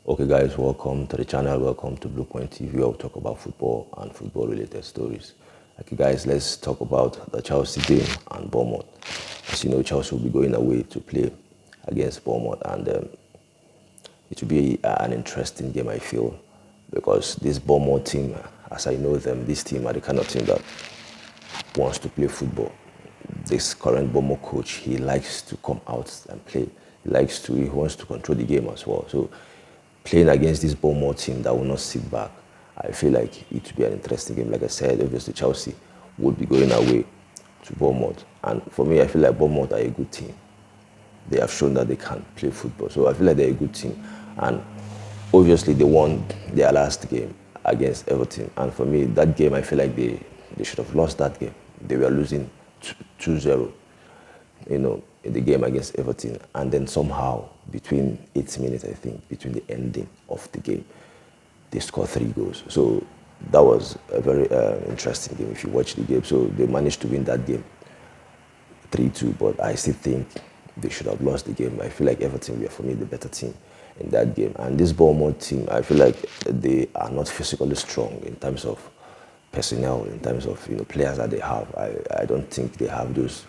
Okay guys, welcome to the channel, welcome to Blue Point TV where we talk about football and football related stories. Okay guys, let's talk about the Chelsea game and Bournemouth. As you know, Chelsea will be going away to play against Bournemouth and it will be an interesting game I feel because this Bournemouth team, as I know them, this team are the kind of team that wants to play football. This current Bournemouth coach, he likes to come out and play. He wants to control the game as well. So playing against this Bournemouth team that will not sit back, I feel like it will be an interesting game. Like I said, obviously Chelsea would be going away to Bournemouth. And for me, I feel like Bournemouth are a good team. They have shown that they can play football. So I feel like they're a good team. And obviously they won their last game against Everton. And for me, that game, I feel like they should have lost that game. They were losing 2-0, in the game against Everton. And then somehow, between 8 minutes, I think, between the ending of the game, they scored 3 goals. So that was a very interesting game if you watch the game. So they managed to win that game 3-2, but I still think they should have lost the game. I feel like Everton were, for me, the better team in that game. And this Bournemouth team, I feel like they are not physically strong in terms of personnel, in terms of players that they have. I don't think they have those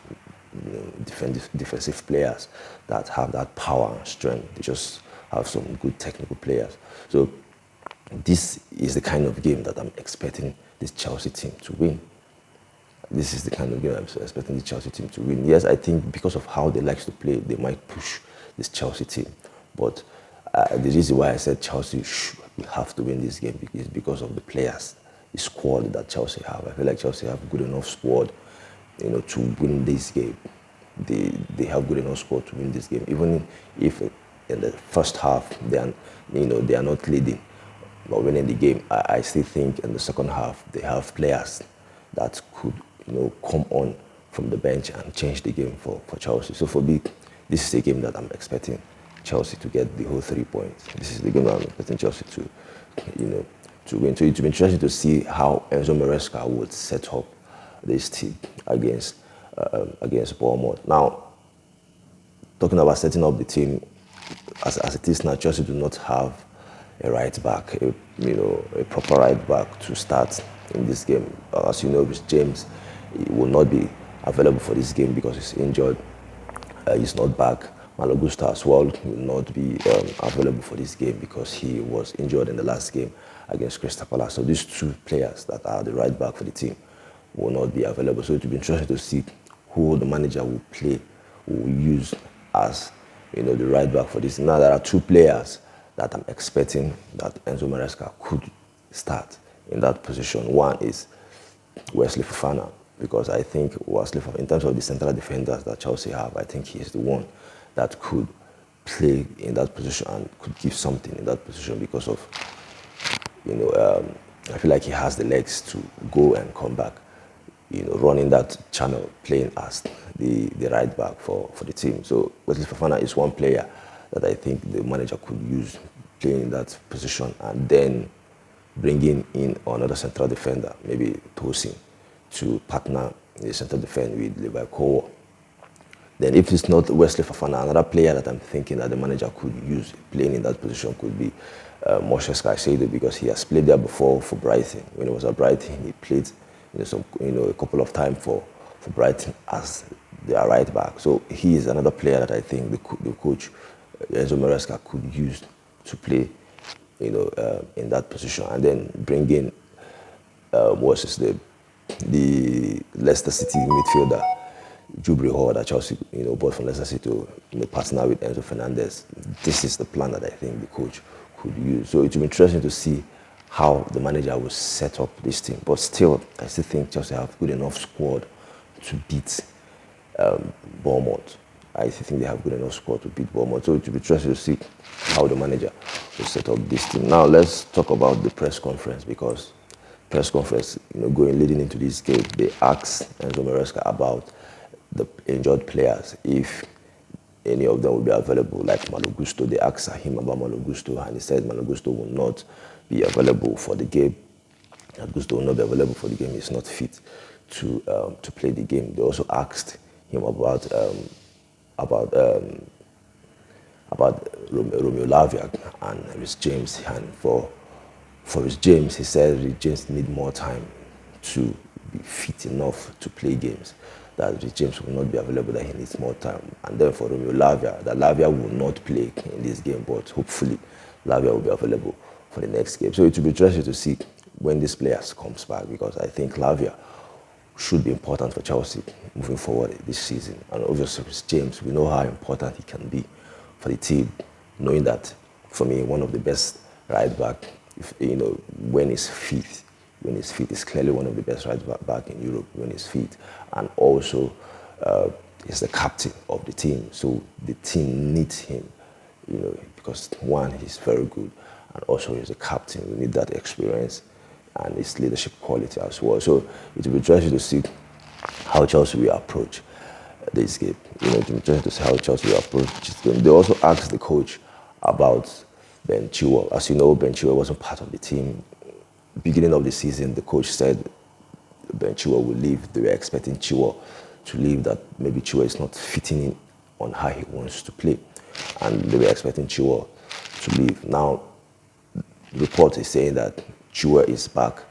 defensive players that have that power and strength. They just have some good technical players. So this is the kind of game that I'm expecting this Chelsea team to win. This is the kind of game I'm expecting the Chelsea team to win. Yes, I think because of how they like to play, they might push this Chelsea team. But the reason why I said Chelsea will have to win this game is because of the players, the squad that Chelsea have. I feel like Chelsea have a good enough squad, to win this game. They have good enough squad to win this game. Even if in the first half they are not leading or winning the game, I still think in the second half they have players that could come on from the bench and change the game for Chelsea. So for me, this is a game that I'm expecting Chelsea to get the whole 3 points. This is the game that I'm expecting Chelsea to win. So it will be interesting to see how Enzo Maresca would set up this team against Bournemouth. Now, talking about setting up the team, as it is now, Chelsea do not have a right back, a proper right back to start in this game. As you know, with James, he will not be available for this game because he's injured. He's not back. Malo as well will not be available for this game because he was injured in the last game against Crystal Palace. So these 2 players that are the right back for the team will not be available. So it will be interesting to see who the manager will play, will use as the right back for this. Now there are 2 players that I'm expecting that Enzo Maresca could start in that position. One is Wesley Fofana, because I think Wesley Fofana, in terms of the central defenders that Chelsea have, I think he is the one that could play in that position and could give something in that position because of, I feel like he has the legs to go and come back, running that channel, playing as the right back for the team. So Wesley Fofana is one player that I think the manager could use playing in that position, and then bringing in another central defender, maybe Tosin, to partner in the central defense with Levi Cole. Then if it's not Wesley Fofana, another player that I'm thinking that the manager could use playing in that position could be Moses Caicedo, because he has played there before for Brighton. When he was at Brighton, he played a couple of times for Brighton as their right back. So he is another player that I think the coach Enzo Maresca could use to play in that position, and then bring in the Leicester City midfielder Jubilee Hall that Chelsea bought from Leicester City to partner with Enzo Fernandez. This is the plan that I think the coach could use. So it will be interesting to see how the manager will set up this team. But still, I still think Chelsea have good enough squad to beat Bournemouth. I think they have good enough squad to beat Bournemouth. So it will be interesting to see how the manager will set up this team. Now let's talk about the press conference, because leading into this game, they asked Enzo Maresca about the injured players, if any of them will be available, like Malo. They asked him about Malo, and he said Malo will not be available for the game. Gusto will not be available for the game. He's not fit to play the game. They also asked him about about Romeo Lavia and Reece James. And for Reece James, he said Reece James need more time to be fit enough to play games. That Reece James will not be available, that he needs more time. And then for Romeo Lavia, that Lavia will not play in this game, but hopefully Lavia will be available for the next game. So it will be interesting to see when this player comes back, because I think Lavia should be important for Chelsea moving forward this season. And obviously Reece James, we know how important he can be for the team, knowing that, for me, one of the best right back, when he's fit. When he's fit, he's clearly one of the best right back in Europe when he's fit. And also, he's the captain of the team. So the team needs him, because one, he's very good, and also he's a captain. We need that experience and his leadership quality as well. So it will be interesting to see how Chelsea will approach this game. It will be interesting to see how Chelsea will approach this game. They also asked the coach about Ben Chilwell. As you know, Ben Chilwell wasn't part of the team. Beginning of the season, the coach said Ben Chilwell will leave. They were expecting Chilwell to leave, that maybe Chilwell is not fitting in on how he wants to play. And they were expecting Chilwell to leave. Now, the report is saying that Chilwell is back,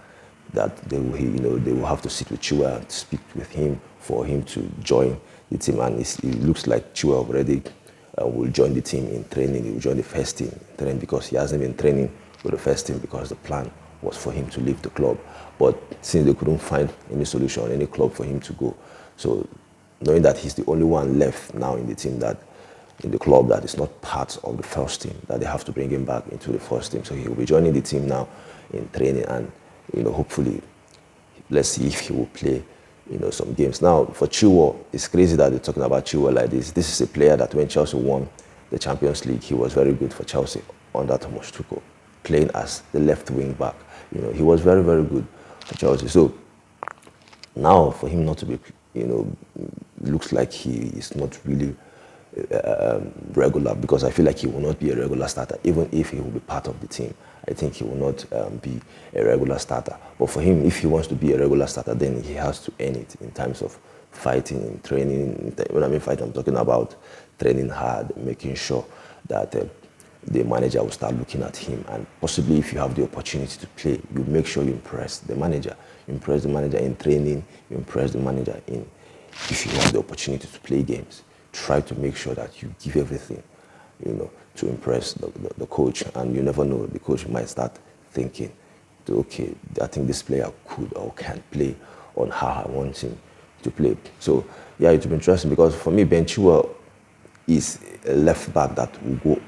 that they will have to sit with Chilwell and speak with him for him to join the team. And it looks like Chilwell already will join the team in training. He will join the first team in training, because he hasn't been training with the first team because the plan was for him to leave the club. But since they couldn't find any solution, any club for him to go, so knowing that he's the only one left now in the team, that in the club that is not part of the first team, that they have to bring him back into the first team. So he will be joining the team now in training, and hopefully, let's see if he will play some games. Now for Chilwell, it's crazy that they're talking about Chilwell like this. This is a player that when Chelsea won the Champions League, he was very good for Chelsea under Thomas Tuchel, playing as the left wing back. He was very, very good for Chelsea. So now for him not to be, looks like he is not really regular, because I feel like he will not be a regular starter, even if he will be part of the team. I think he will not be a regular starter. But for him, if he wants to be a regular starter, then he has to earn it in terms of fighting and training. When I mean fighting, I'm talking about training hard, making sure that the manager will start looking at him, and possibly if you have the opportunity to play, you make sure you impress the manager. You impress the manager in training, you impress the manager in, if you have the opportunity to play games, try to make sure that you give everything, to impress the coach. And you never know, the coach might start thinking, okay, I think this player could or can play on how I want him to play. So yeah, it will be interesting, because for me, Ben Chilwell is a left back that will go,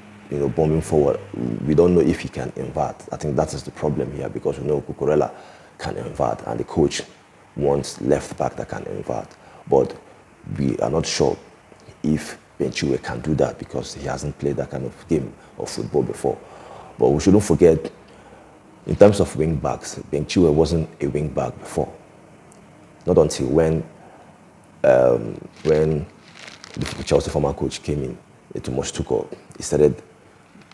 bombing forward. We don't know if he can invert. I think that is the problem here, because we know Cucurella can invert, and the coach wants left back that can invert. But we are not sure if Ben Chilwell can do that, because he hasn't played that kind of game of football before. But we shouldn't forget, in terms of wing backs, Ben Chilwell wasn't a wing back before. Not until when the Chelsea former coach came in, Thomas Tuchel, he started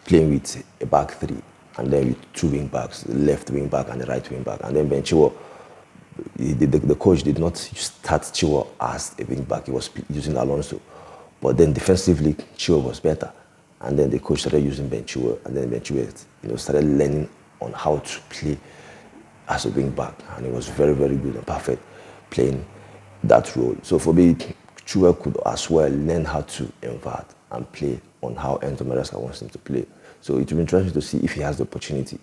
playing with a back three, and then with two wing backs, the left wing back and the right wing back. And then Ben Chilwell, the coach did not start Chilwell as a wing back. He was using Alonso. But then defensively, Chilwell was better. And then the coach started using Ben Chilwell, and then Ben Chilwell started learning on how to play as a wing back. And he was very, very good and perfect playing that role. So for me, Chilwell could as well learn how to invert and play on how Enzo Maresca wants him to play. So it will be interesting to see if he has the opportunity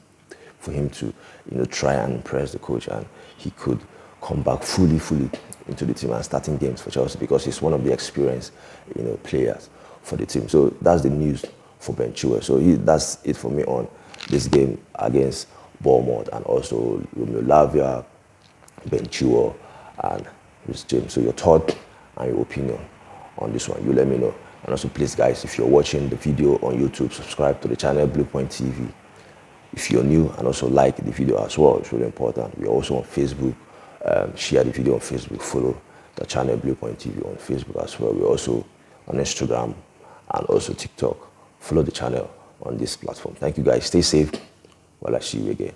for him to, try and impress the coach, and he could come back fully into the team and starting games for Chelsea, because he's one of the experienced, players for the team. So that's the news for Ben Chilwell. So that's it for me on this game against Bournemouth, and also Romeo Lavia, Ben Chilwell, and Reece James. So your thought and your opinion on this one, you let me know. And also, please, guys, if you're watching the video on YouTube, subscribe to the channel Blue Point TV. If you're new, and also like the video as well, it's really important. We're also on Facebook. Share the video on Facebook. Follow the channel Blue Point TV on Facebook as well. We're also on Instagram and also TikTok. Follow the channel on this platform. Thank you, guys. Stay safe while I see you again.